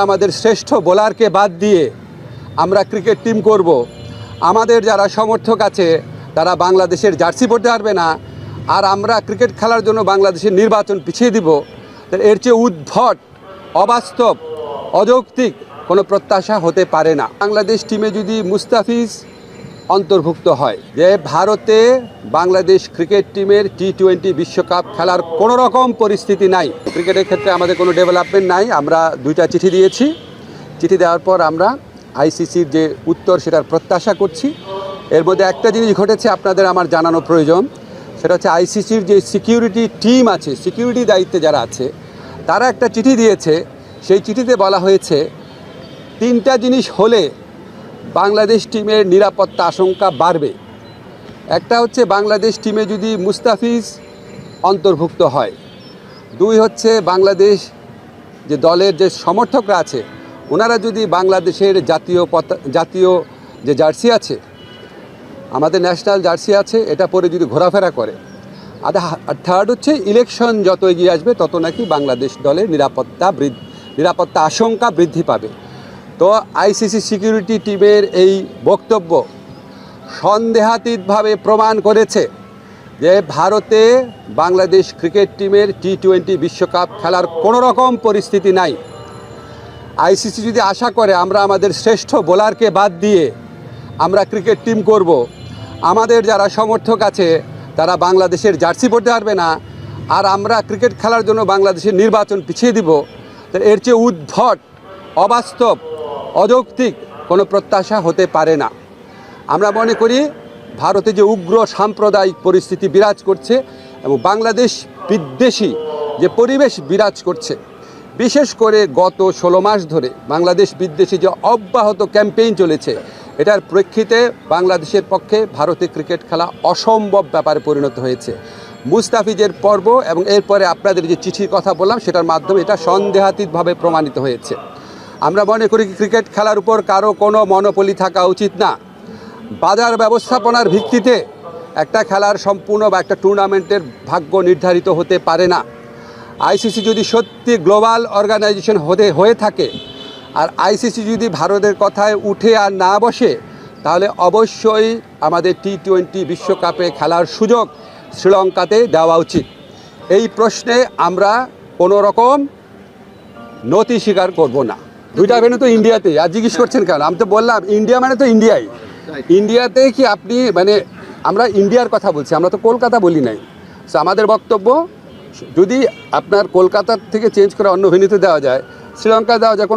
আমাদের শ্রেষ্ঠ বোলারকে বাদ দিয়ে আমরা ক্রিকেট টিম করব। আমাদের যারা সমর্থক আছে তারা বাংলাদেশের জার্সি পরতে পারবে না, আর আমরা ক্রিকেট খেলার জন্য বাংলাদেশের নির্বাচন পিছিয়ে দিব। এর চেয়ে উদ্ভট, অবাস্তব, অযৌক্তিক কোনো প্রত্যাশা হতে পারে না। বাংলাদেশ টিমে যদি মুস্তাফিজ অন্তর্ভুক্ত হয়, যে ভারতে বাংলাদেশ ক্রিকেট টিমের টি-20 বিশ্বকাপ খেলার কোনো রকম পরিস্থিতি নাই। ক্রিকেটের ক্ষেত্রে আমাদের কোনো ডেভেলপমেন্ট নাই। আমরা 2টা চিঠি দিয়েছি। চিঠি দেওয়ার পর আমরা আইসিসির যে উত্তর সেটার প্রত্যাশা করছি। এর মধ্যে একটা জিনিস ঘটেছে আপনাদের আমার জানানো প্রয়োজন, সেটা হচ্ছে আইসিসির যে সিকিউরিটি টিম আছে, সিকিউরিটি দায়িত্বে যারা আছে, তারা একটা চিঠি দিয়েছে। সেই চিঠিতে বলা হয়েছে 3টা জিনিস হলে বাংলাদেশ টিমের নিরাপত্তা আশঙ্কা বাড়বে। একটা হচ্ছে বাংলাদেশ টিমে যদি মুস্তাফিজ অন্তর্ভুক্ত হয়। 2 হচ্ছে বাংলাদেশ যে দলের যে সমর্থকরা আছে ওনারা যদি বাংলাদেশের জাতীয় যে জার্সি আছে, আমাদের ন্যাশনাল জার্সি আছে, এটা পরে যদি ঘোরাফেরা করে। আর 3rd হচ্ছে ইলেকশন যত এগিয়ে আসবে তত নাকি বাংলাদেশ দলের নিরাপত্তা আশঙ্কা বৃদ্ধি পাবে। তো আইসিসি সিকিউরিটি টিমের এই বক্তব্য সন্দেহাতীতভাবে প্রমাণ করেছে যে ভারতে বাংলাদেশ ক্রিকেট টিমের টি-20 বিশ্বকাপ খেলার কোনো রকম পরিস্থিতি নাই। আইসিসি যদি আশা করে আমরা আমাদের শ্রেষ্ঠ বোলারকে বাদ দিয়ে আমরা ক্রিকেট টিম করব, আমাদের যারা সমর্থক আছে তারা বাংলাদেশের জার্সি পরতে পারবে না, আর আমরা ক্রিকেট খেলার জন্য বাংলাদেশের নির্বাচন পিছিয়ে দিব, এর চেয়ে উদ্ভট, অবাস্তব, অযৌক্তিক কোনো প্রত্যাশা হতে পারে না। আমরা মনে করি ভারতে যে উগ্র সাম্প্রদায়িক পরিস্থিতি বিরাজ করছে এবং বাংলাদেশ বিদ্বেষী যে পরিবেশ বিরাজ করছে, বিশেষ করে গত 16 মাস ধরে বাংলাদেশ বিদ্বেষী যে অব্যাহত ক্যাম্পেইন চলেছে, এটার প্রেক্ষিতে বাংলাদেশের পক্ষে ভারতে ক্রিকেট খেলা অসম্ভব ব্যাপারে পরিণত হয়েছে। মুস্তাফিজের পর্ব এবং এরপরে আপনাদের যে চিঠির কথা বললাম সেটার মাধ্যমে এটা সন্দেহাতীতভাবে প্রমাণিত হয়েছে। আমরা মনে করি ক্রিকেট খেলার উপর কারো কোনো মনোপলি থাকা উচিত না। বাজার ব্যবস্থাপনার ভিত্তিতে একটা খেলার সম্পূর্ণ বা একটা টুর্নামেন্টের ভাগ্য নির্ধারিত হতে পারে না। আইসিসি যদি সত্যি গ্লোবাল অর্গানাইজেশন হয়ে থাকে, আর আইসিসি যদি ভারতের কথায় উঠে আর না বসে, তাহলে অবশ্যই আমাদের টি-20 বিশ্বকাপে খেলার সুযোগ শ্রীলঙ্কাতে দেওয়া উচিত। এই প্রশ্নে আমরা কোনো রকম নতি স্বীকার করব না। 2টা ভেন্যু তো ইন্ডিয়াতে। আর জিজ্ঞেস করছেন কেন? আমি তো বললাম ইন্ডিয়া মানে তো ইন্ডিয়াই। ইন্ডিয়াতে কি আপনি আমরা ইন্ডিয়ার কথা বলছি, আমরা তো কলকাতা বলি নাই। সো আমাদের বক্তব্য, যদি আপনার কলকাতার থেকে চেঞ্জ করে অন্য ভেন্যুতে দেওয়া যায়, শ্রীলঙ্কা দেওয়া যায়, কোনো